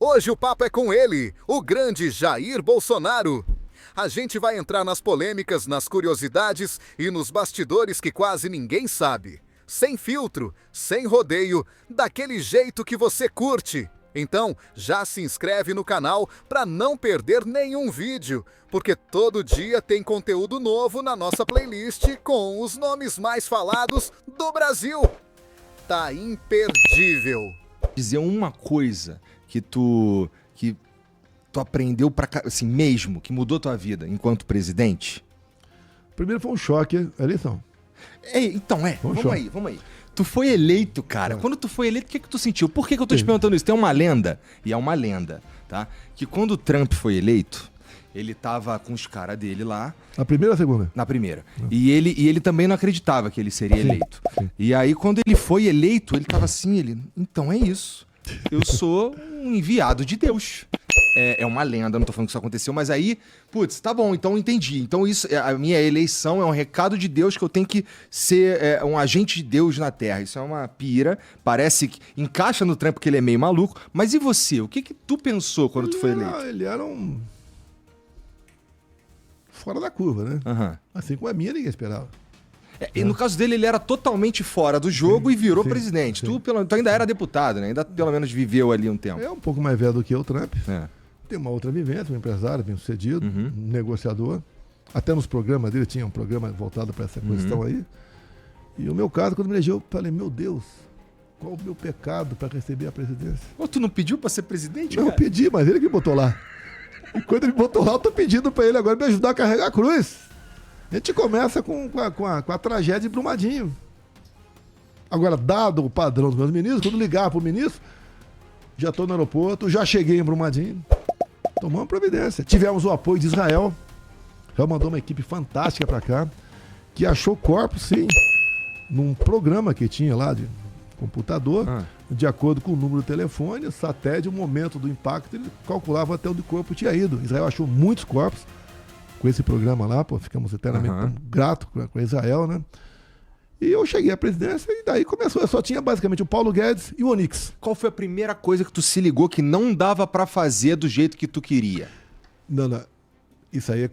Hoje o papo é com ele, o grande Jair Bolsonaro. A gente vai entrar nas polêmicas, nas curiosidades e nos bastidores que quase ninguém sabe. Sem filtro, sem rodeio, daquele jeito que você curte. Então, já se inscreve no canal para não perder nenhum vídeo, porque todo dia tem conteúdo novo na nossa playlist com os nomes mais falados do Brasil. Tá imperdível. Dizer uma coisa que tu aprendeu assim mesmo, que mudou tua vida enquanto presidente? Primeiro foi um choque a eleição. Vamos aí. Tu foi eleito, cara. Quando tu foi eleito, o que tu sentiu? Por que eu tô te perguntando isso? Tem uma lenda, e é uma lenda, tá? Que quando o Trump foi eleito, ele tava com os caras dele lá. Na primeira ou segunda? Na primeira. E ele também não acreditava que ele seria eleito. Sim. E aí, quando ele foi eleito, ele tava assim, então é isso. Eu sou um enviado de Deus. É uma lenda, não tô falando que isso aconteceu, mas aí, putz, tá bom, então entendi. Então isso, a minha eleição é um recado de Deus que eu tenho que ser um agente de Deus na Terra. Isso é uma pira, parece que encaixa no Trump porque ele é meio maluco. Mas e você? O que tu pensou quando tu foi eleito? Ele era um... fora da curva, né? Uhum. Assim como a minha, ninguém esperava. E no caso dele, ele era totalmente fora do jogo e virou presidente. Sim. Tu ainda era deputado, né? Ainda pelo menos viveu ali um tempo. É um pouco mais velho do que o Trump. É. Tem uma outra vivência, um empresário bem sucedido, um negociador. Até nos programas dele, tinha um programa voltado para essa questão aí. E o meu caso, quando me elegeu, eu falei, meu Deus, qual o meu pecado para receber a presidência? Pô, tu não pediu para ser presidente, Não, cara? eu pedi, mas ele que botou lá. E quando ele botou lá, eu tô pedindo para ele agora me ajudar a carregar a cruz. A gente começa com a tragédia de Brumadinho. Agora, dado o padrão dos meus ministros, quando ligar para o ministro, já estou no aeroporto, já cheguei em Brumadinho, tomamos providência. Tivemos o apoio de Israel. Israel mandou uma equipe fantástica para cá, que achou corpos, sim, num programa que tinha lá de computador, de acordo com o número do telefone, o satélite, o momento do impacto, ele calculava até onde o corpo tinha ido. Israel achou muitos corpos com esse programa lá, pô, ficamos eternamente gratos com Israel, né? E eu cheguei à presidência e daí começou. Eu só tinha basicamente o Paulo Guedes e o Onix. Qual foi a primeira coisa que tu se ligou que não dava pra fazer do jeito que tu queria? Não. Isso aí é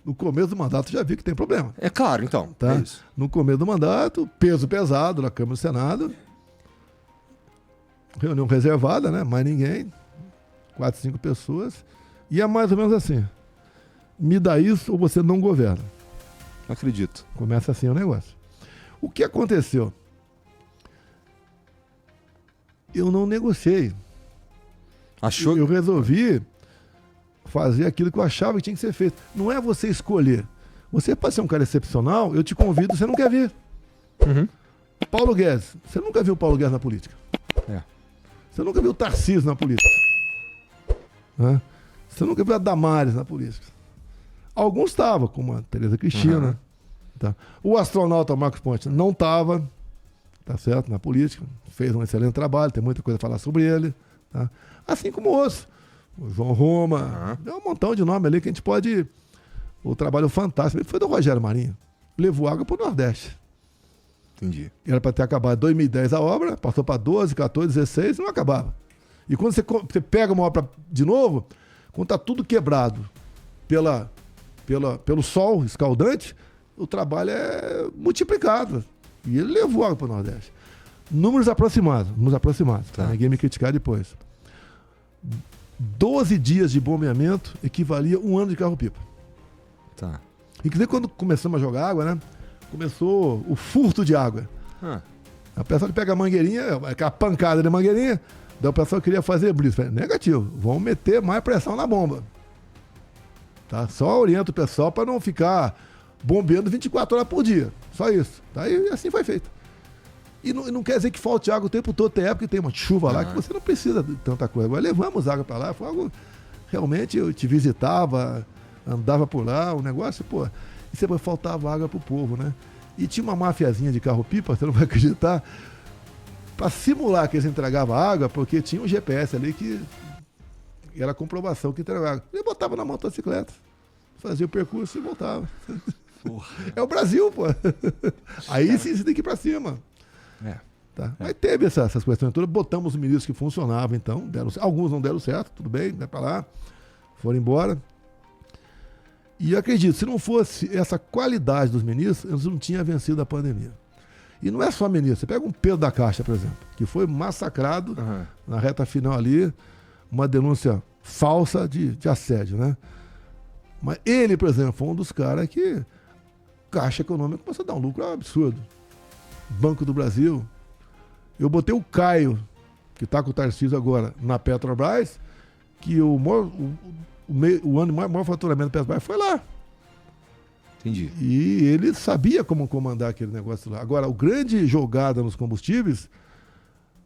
no começo do mandato já vi que tem problema. É claro, então. Tá? É isso. No começo do mandato, peso pesado na Câmara do Senado. Reunião reservada, né? Mais ninguém. 4, 5 pessoas. E é mais ou menos assim. Me dá isso ou você não governa. Não acredito. Começa assim o negócio. O que aconteceu? Eu não negociei. Achou? Eu resolvi fazer aquilo que eu achava que tinha que ser feito. Não é você escolher. Você pode ser um cara excepcional, eu te convido, você não quer vir. Paulo Guedes. Você nunca viu o Paulo Guedes na política. Você nunca viu o Tarcísio na política. Você nunca viu a Damares na política. Alguns estavam, como a Tereza Cristina. Tá. O astronauta Marcos Pontes não estava, tá certo, na política. Fez um excelente trabalho, tem muita coisa a falar sobre ele. Tá? Assim como outros. O João Roma. Tem um montão de nome ali que a gente pode... O trabalho fantástico foi do Rogério Marinho. Levou água para o Nordeste. Entendi. Era para ter acabado em 2010 a obra, passou para 12, 14, 16 e não acabava. E quando você pega uma obra de novo, quando está tudo quebrado pelo sol escaldante, o trabalho é multiplicado. E ele levou água para o Nordeste. Números aproximados, tá? Ninguém me criticar depois. 12 dias de bombeamento equivalia 1 ano de carro-pipa. Tá. Inclusive, quando começamos a jogar água, né? Começou o furto de água. A pessoa pega a mangueirinha, aquela pancada de mangueirinha, daí o pessoal queria fazer blitz. Falei, negativo, vamos meter mais pressão na bomba. Tá? Só orienta o pessoal para não ficar bombeando 24 horas por dia. Só isso. Tá? E assim foi feito. E não quer dizer que falte água o tempo todo. Tem época que tem uma chuva lá que você não precisa de tanta coisa. Agora levamos água para lá. Foi algo... Realmente eu te visitava, andava por lá, o negócio, pô... E sempre faltava água pro povo, né? E tinha uma mafiazinha de carro-pipa, você não vai acreditar, para simular que eles entregavam água, porque tinha um GPS ali que era a comprovação que entregava água. Ele botava na motocicleta, fazia o percurso e voltava. Porra. É o Brasil, pô. Aí sim você tem que ir pra cima. Tá? Mas teve essas questões todas, botamos ministros que funcionavam, então, alguns não deram certo, tudo bem, vai para lá, foram embora. E eu acredito, se não fosse essa qualidade dos ministros, eles não tinham vencido a pandemia. E não é só ministro, você pega um Pedro da Caixa, por exemplo, que foi massacrado na reta final ali, uma denúncia falsa de assédio, né? Mas ele, por exemplo, foi um dos caras que Caixa Econômica começou a dar um lucro absurdo. Banco do Brasil. Eu botei o Caio, que está com o Tarcísio agora, na Petrobras, que o ano maior faturamento da Petrobras foi lá. Entendi. E ele sabia como comandar aquele negócio lá. Agora, a grande jogada nos combustíveis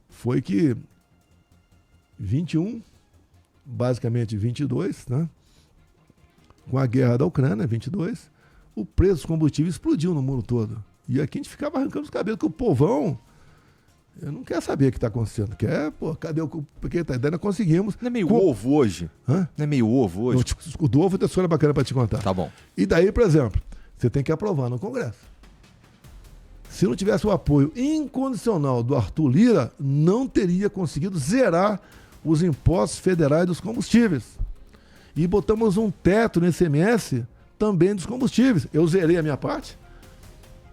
foi que 21, basicamente 22, né? Com a guerra da Ucrânia, 22, o preço dos combustíveis explodiu no mundo todo. E aqui a gente ficava arrancando os cabelos, porque o povão não quer saber o que está acontecendo. Quer, pô, cadê o... Porque ainda não conseguimos... Não é meio ovo hoje? Hã? Não é meio ovo hoje? O do ovo tem história bacana para te contar. Tá bom. E daí, por exemplo, você tem que aprovar no Congresso. Se não tivesse o apoio incondicional do Arthur Lira, não teria conseguido zerar os impostos federais dos combustíveis. E botamos um teto no ICMS também dos combustíveis. Eu zerei a minha parte.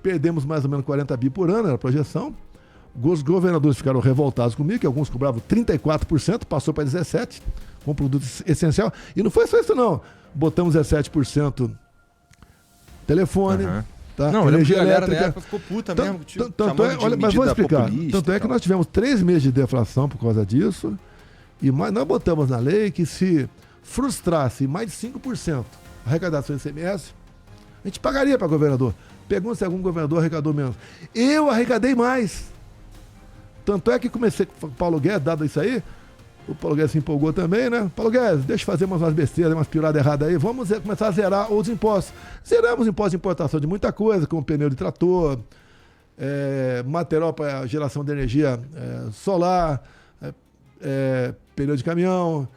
Perdemos mais ou menos 40 bi por ano, era a projeção. Os governadores ficaram revoltados comigo, que alguns cobravam 34%, passou para 17%, com produto essencial. E não foi só isso, não. Botamos 17% telefone, tá? Não, energia a galera elétrica. Na época ficou puta mesmo. Mas vou explicar. Tanto é que nós tivemos 3 meses de deflação por causa disso. E nós botamos na lei que se frustrasse mais de 5% a arrecadação do ICMS, a gente pagaria para governador. Pergunta se algum governador arrecadou menos. Eu arrecadei mais. Tanto é que comecei com o Paulo Guedes, dado isso aí, o Paulo Guedes se empolgou também, né? Paulo Guedes, deixa eu fazer umas besteiras, umas piradas erradas aí, vamos começar a zerar os impostos. Zeramos impostos de importação de muita coisa, como pneu de trator, material para geração de energia solar, pneu de caminhão.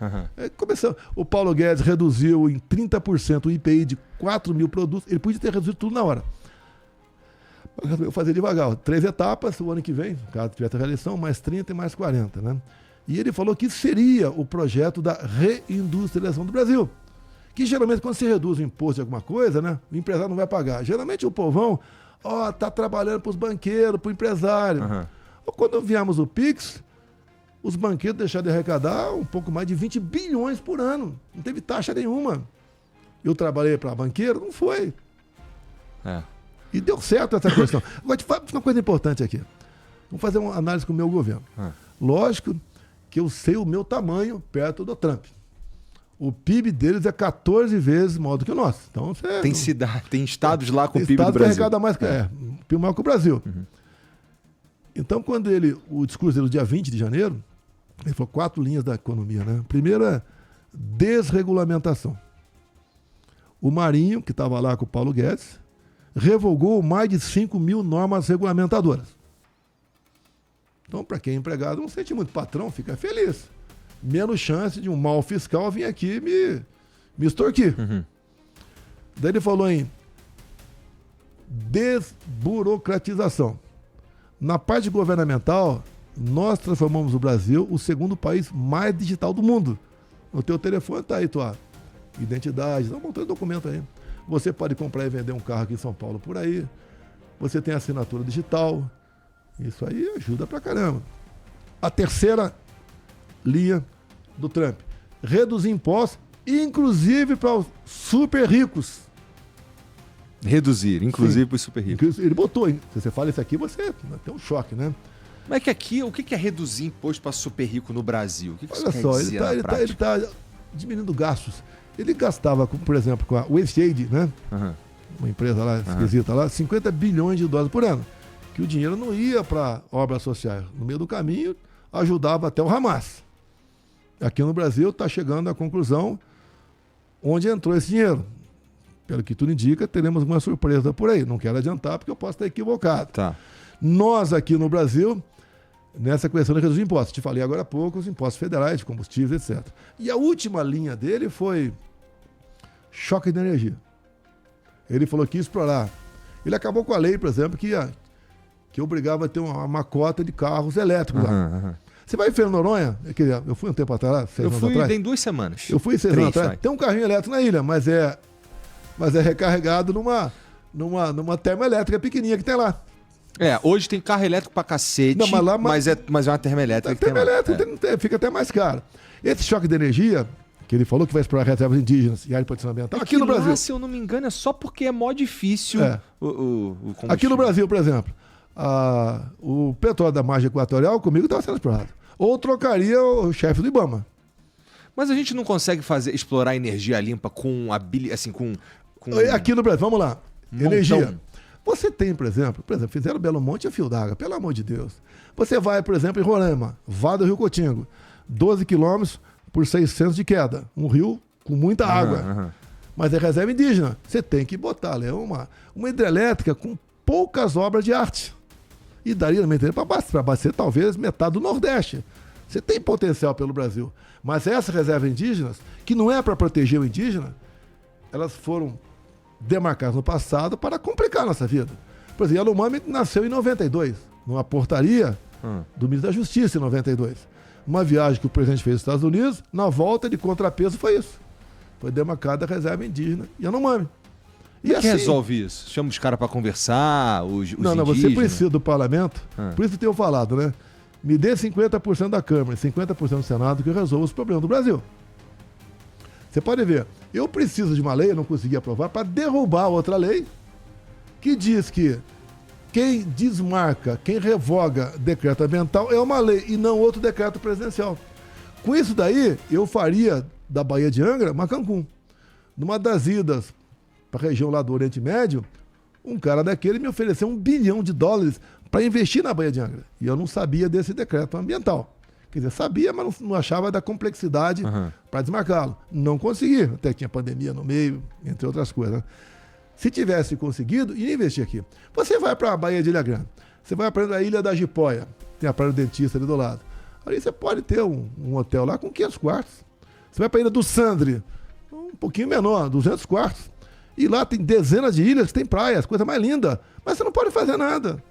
Começou. O Paulo Guedes reduziu em 30% o IPI de 4 mil produtos. Ele podia ter reduzido tudo na hora. Eu vou fazer devagar. 3 etapas, o ano que vem, caso tivesse a reeleição, mais 30 e mais 40, né? E ele falou que seria o projeto da reindustrialização do Brasil. Que geralmente quando se reduz o imposto de alguma coisa, né? O empresário não vai pagar. Geralmente o povão, tá trabalhando para os banqueiros, para o empresário. Ou quando viemos o PIX, os banqueiros deixaram de arrecadar um pouco mais de 20 bilhões por ano. Não teve taxa nenhuma. Eu trabalhei para banqueiro? Não foi. E deu certo essa questão. Vou te falar uma coisa importante aqui. Vamos fazer uma análise com o meu governo. Lógico que eu sei o meu tamanho perto do Trump. O PIB deles é 14 vezes maior do que o nosso. Então, tem estados lá com o PIB do Brasil. Brasil. Que arrecada mais PIB maior que o Brasil. Então, quando o discurso dele, no dia 20 de janeiro, ele falou 4 linhas da economia, né? Primeira, desregulamentação. O Marinho, que estava lá com o Paulo Guedes, revogou mais de 5 mil normas regulamentadoras. Então, para quem é empregado, não sente muito patrão, fica feliz. Menos chance de um mal fiscal vir aqui me extorquir. Daí ele falou em desburocratização. Na parte governamental, nós transformamos o Brasil o segundo país mais digital do mundo. O teu telefone está aí, tua identidade, dá um montão de documento aí. Você pode comprar e vender um carro aqui em São Paulo por aí. Você tem assinatura digital. Isso aí ajuda pra caramba. A terceira linha do Trump. Reduzir impostos, inclusive para os super ricos. Reduzir, inclusive para os super ricos. Ele botou, hein? Se você fala isso aqui, você tem um choque, né? Mas é que aqui, o que é reduzir imposto para super rico no Brasil? O que isso Olha quer só, dizer na prática? ele tá diminuindo gastos. Ele gastava, por exemplo, com a WasteAid, né? Uma empresa lá, esquisita lá, 50 bilhões de dólares por ano. Que o dinheiro não ia para obras sociais. No meio do caminho, ajudava até o Hamas. Aqui no Brasil está chegando à conclusão onde entrou esse dinheiro. Pelo que tudo indica, teremos uma surpresa por aí. Não quero adiantar porque eu posso estar equivocado. Tá. Nós aqui no Brasil, nessa questão de reduzir impostos, te falei agora há pouco, os impostos federais, de combustíveis, etc. E a última linha dele foi choque de energia. Ele falou que ia explorar. Ele acabou com a lei, por exemplo, que ia que obrigava a ter uma cota de carros elétricos lá. Você vai em Fernando de Noronha, eu fui um tempo atrás, 6 anos atrás. Tem 2 semanas. Eu fui 6 anos atrás. Tem um carrinho elétrico na ilha, mas é recarregado numa termoelétrica pequenininha que tem lá. Hoje tem carro elétrico pra cacete, Não, mas é uma termoelétrica. Fica até mais caro. Esse choque de energia, que ele falou que vai explorar reservas indígenas e área de proteção ambiental, aqui no Brasil. Se eu não me engano, é só porque é mó difícil o aqui no Brasil, por exemplo, o petróleo da margem equatorial comigo estava sendo explorado. Ou trocaria o chefe do IBAMA. Mas a gente não consegue explorar energia limpa com Aqui no Brasil, vamos lá. Montão. Energia. Você tem, por exemplo, fizeram Belo Monte e Fio d'Água, pelo amor de Deus. Você vai, por exemplo, em Roraima, Vale do Rio Cotingo, 12 quilômetros por 600 de queda. Um rio com muita água. Mas é reserva indígena. Você tem que botar ali uma hidrelétrica com poucas obras de arte. E daria também para abastecer talvez metade do Nordeste. Você tem potencial pelo Brasil. Mas essas reservas indígenas, que não é para proteger o indígena, elas foram demarcadas no passado para complicar a nossa vida. Por exemplo, Yanomami nasceu em 92, numa portaria do ministro da Justiça em 92. Uma viagem que o presidente fez aos Estados Unidos, na volta de contrapeso foi isso. Foi demarcada a reserva indígena Yanomami. E assim, resolve isso? Chama os caras para conversar, os indígenas? Você precisa do parlamento, por isso que eu tenho falado, né? Me dê 50% da Câmara e 50% do Senado que eu resolvo os problemas do Brasil. Você pode ver, eu preciso de uma lei, eu não consegui aprovar, para derrubar outra lei que diz que quem desmarca, quem revoga decreto ambiental é uma lei e não outro decreto presidencial. Com isso daí, eu faria da Baía de Angra uma Cancún. Numa das idas para a região lá do Oriente Médio, um cara daquele me ofereceu $1 bilhão para investir na Baía de Angra. E eu não sabia desse decreto ambiental. Quer dizer, sabia, mas não achava da complexidade para desmarcá-lo. Não consegui, até que tinha pandemia no meio, entre outras coisas. Né? Se tivesse conseguido, ia investir aqui. Você vai para a Baía de Ilha Grande, você vai para a Ilha da Jipoia, tem a Praia do Dentista ali do lado. Ali você pode ter um hotel lá com 500 quartos. Você vai para a Ilha do Sandre, um pouquinho menor, 200 quartos. E lá tem dezenas de ilhas, tem praias, coisa mais linda. Mas você não pode fazer nada.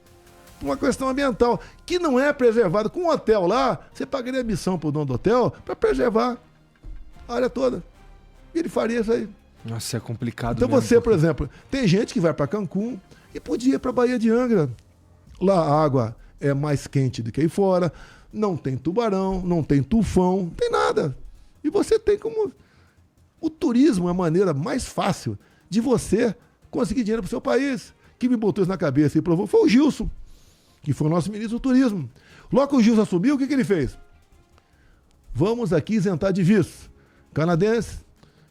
Uma questão ambiental, que não é preservada. Com um hotel lá, você pagaria missão para o dono do hotel para preservar a área toda. E ele faria isso aí. Nossa, é complicado. Então mesmo, você, por exemplo, tem gente que vai para Cancún e podia ir para a Baía de Angra. Lá a água é mais quente do que aí fora, não tem tubarão, não tem tufão, não tem nada. E você tem como... O turismo é a maneira mais fácil de você conseguir dinheiro para o seu país. Quem me botou isso na cabeça e provou foi o Gilson, que foi o nosso ministro do turismo. Logo que o Gilson assumiu, o que ele fez? Vamos aqui isentar de visto. Canadense,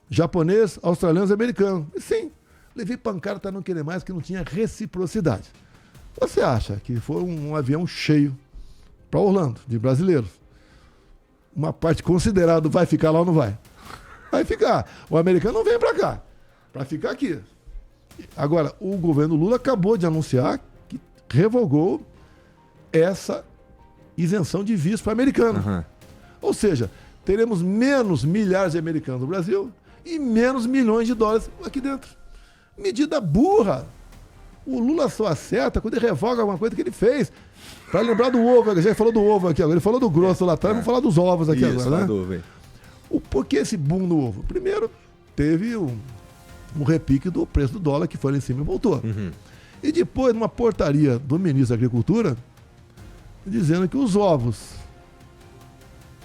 japonês, australianos e americanos. E sim, levei pancada para não querer mais, que não tinha reciprocidade. Você acha que foi um avião cheio para Orlando, de brasileiros? Uma parte considerável vai ficar lá ou não vai? Vai ficar. O americano não vem para cá, para ficar aqui. Agora, o governo Lula acabou de anunciar que revogou essa isenção de visto para americano. Ou seja, teremos menos milhares de americanos no Brasil e menos milhões de dólares aqui dentro. Medida burra. O Lula só acerta quando ele revoga alguma coisa que ele fez. Para lembrar do ovo, já falou do ovo aqui agora, ele falou do grosso lá atrás, vamos falar dos ovos aqui agora, né? Por que esse boom no ovo? Primeiro, teve um repique do preço do dólar que foi lá em cima e voltou. E depois, numa portaria do ministro da Agricultura, dizendo que os ovos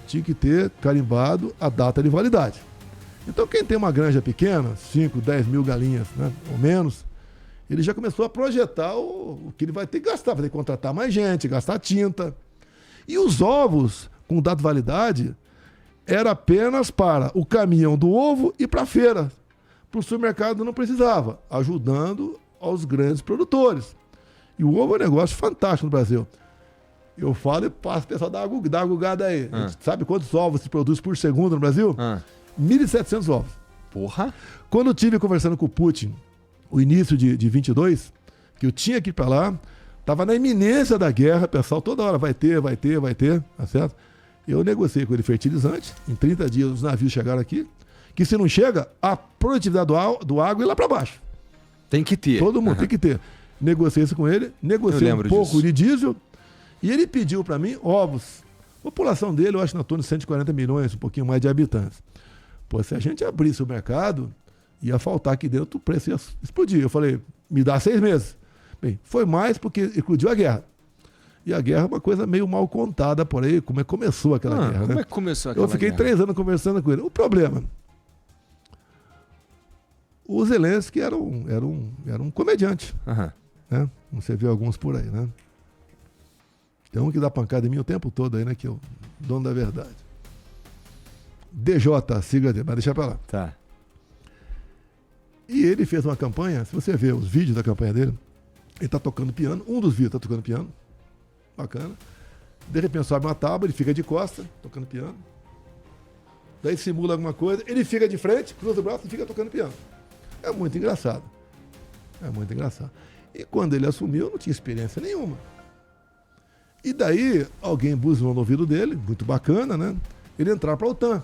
tinham que ter carimbado a data de validade. Então, quem tem uma granja pequena, 5, 10 mil galinhas, né, ou menos, ele já começou a projetar o que ele vai ter que gastar, vai ter que contratar mais gente, gastar tinta. E os ovos com data de validade era apenas para o caminhão do ovo e para a feira. Para o supermercado não precisava, ajudando aos grandes produtores. E o ovo é um negócio fantástico no Brasil. Eu falo e passo o pessoal dá uma gugada aí. A gente sabe quantos ovos se produz por segundo no Brasil? 1.700 ovos. Porra! Quando eu estive conversando com o Putin, o início de 22, que eu tinha que ir para lá, estava na iminência da guerra, pessoal, toda hora vai ter, tá certo? Eu negociei com ele fertilizante, em 30 dias os navios chegaram aqui, que se não chega, a produtividade do água é lá para baixo. Tem que ter. Todo mundo tem que ter. negociei isso com ele, negociei um pouco disso. de diesel, e ele pediu para mim ovos. A população dele, eu acho, na torno de 140 milhões, um pouquinho mais de habitantes. Pô, se a gente abrisse o mercado, ia faltar aqui dentro, o preço ia explodir. Eu falei, me dá 6 meses. Bem, foi mais porque eclodiu a guerra. E a guerra é uma coisa meio mal contada por aí, como é que começou aquela guerra, Como né? é que começou aquela Eu fiquei guerra? 3 anos conversando com ele. O problema, o Zelensky era um comediante, Aham. né? Você vê alguns por aí, né? Tem um que dá pancada em mim o tempo todo aí, né? Que é o dono da verdade. DJ, sigla dele, mas deixa pra lá. Tá. E ele fez uma campanha, se você ver os vídeos da campanha dele, ele tá tocando piano, um dos vídeos tá tocando piano, bacana. De repente sobe uma tábua, ele fica de costa, tocando piano. Daí simula alguma coisa, ele fica de frente, cruza o braço e fica tocando piano. É muito engraçado. É muito engraçado. E quando ele assumiu, eu não tinha experiência nenhuma. E daí, alguém buzinou no ouvido dele, muito bacana, né? Ele entrar para a OTAN.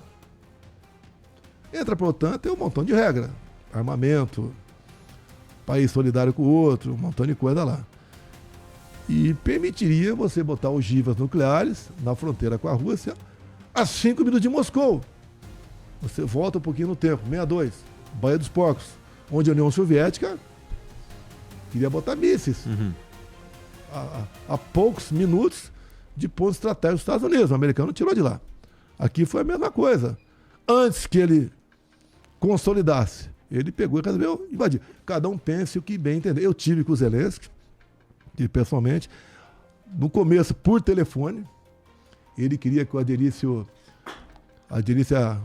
Entra para a OTAN, tem um montão de regra. Armamento, país solidário com o outro, um montão de coisa lá. E permitiria você botar ogivas nucleares na fronteira com a Rússia a 5 minutos de Moscou. Você volta um pouquinho no tempo, 62, Baía dos Porcos, onde a União Soviética queria botar mísseis. A poucos minutos de ponto estratégico dos Estados Unidos. O americano tirou de lá. Aqui foi a mesma coisa. Antes que ele consolidasse, ele pegou e resolveu invadir. Cada um pense o que bem entender. Eu tive com o Zelensky, e pessoalmente, no começo por telefone, ele queria que eu aderisse o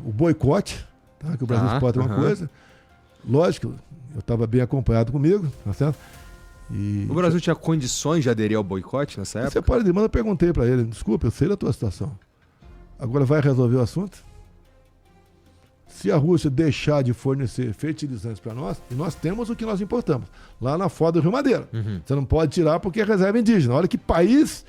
boicote, tá? Que o Brasil exporta uma coisa. Lógico, eu estava bem acompanhado comigo, tá certo? E O Brasil tinha condições de aderir ao boicote nessa época? você pode dizer, mas eu perguntei para ele, desculpa, eu sei da tua situação. Agora vai resolver o assunto? Se a Rússia deixar de fornecer fertilizantes para nós, e nós temos o que nós importamos, lá na foz do Rio Madeira. Você não pode tirar porque é reserva indígena. Olha que país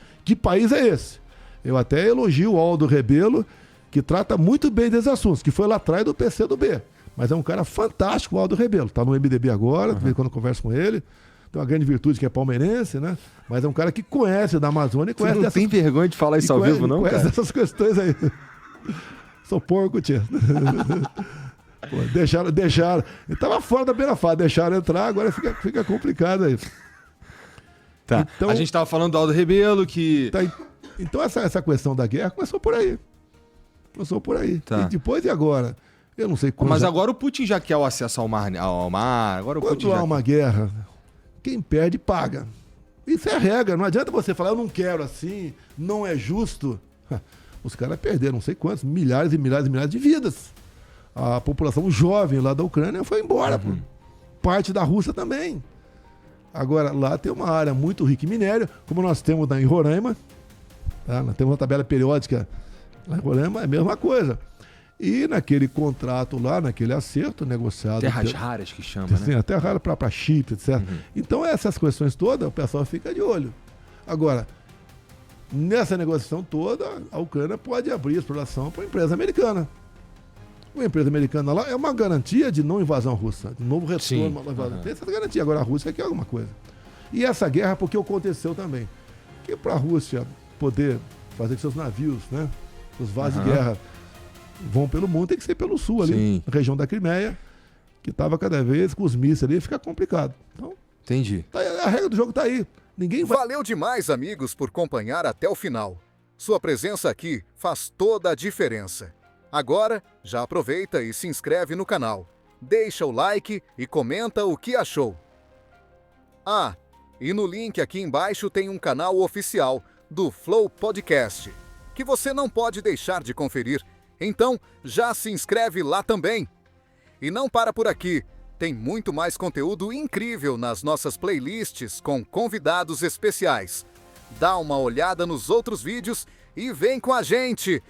é esse? Eu até elogio o Aldo Rebelo, que trata muito bem desses assuntos, que foi lá atrás do PCdoB. Mas é um cara fantástico, o Aldo Rebelo. Está no MDB agora, de vez em quando eu converso com ele. Tem uma grande virtude que é palmeirense, né? Mas é um cara que conhece da Amazônia e Você conhece não tem vergonha de falar isso ao vivo, não, conhece cara? essas questões aí. Sou porco, tia. Pô, deixaram. Ele tava fora da beira-fada, deixaram entrar, agora fica complicado aí. Tá. Então- A gente tava falando do Aldo Rebelo, que... Tá, então essa questão da guerra começou por aí. Começou por aí. Tá. E depois e agora? Eu não sei como. Mas agora o Putin já quer o acesso ao mar. Agora o Putin Quando há já... uma guerra, quem perde paga. Isso é a regra. Não adianta você falar, eu não quero assim, não é justo. Os caras perderam não sei quantos, milhares e milhares e milhares de vidas. A população jovem lá da Ucrânia foi embora. Pô. Parte da Rússia também. Agora, lá tem uma área muito rica em minério, como nós temos em Roraima. Tá? Nós temos uma tabela periódica lá em Roraima, é a mesma coisa. E naquele contrato lá, naquele acerto negociado... Terras raras que chama, Sim, né? até rara para Chipre, etc. Então, essas questões todas, o pessoal fica de olho. Agora, nessa negociação toda, a Ucrânia pode abrir a exploração para a empresa americana. Uma empresa americana lá é uma garantia de não invasão russa, de novo retorno. Sim. Uma invasão. Tem essa garantia. Agora, a Rússia quer alguma coisa. E essa guerra, porque aconteceu também. Que para a Rússia poder fazer que seus navios, né, os vasos de guerra vão pelo mundo, tem que ser pelo sul ali, Sim. na região da Crimeia, que estava cada vez com os mísseis ali, fica complicado. Então, Entendi. tá aí, a regra do jogo tá aí. Ninguém vai... Valeu demais, amigos, por acompanhar até o final. Sua presença aqui faz toda a diferença. Agora, já aproveita e se inscreve no canal. Deixa o like e comenta o que achou. Ah, e no link aqui embaixo tem um canal oficial do Flow Podcast, que você não pode deixar de conferir. Então, já se inscreve lá também. E não para por aqui. Tem muito mais conteúdo incrível nas nossas playlists com convidados especiais. Dá uma olhada nos outros vídeos e vem com a gente!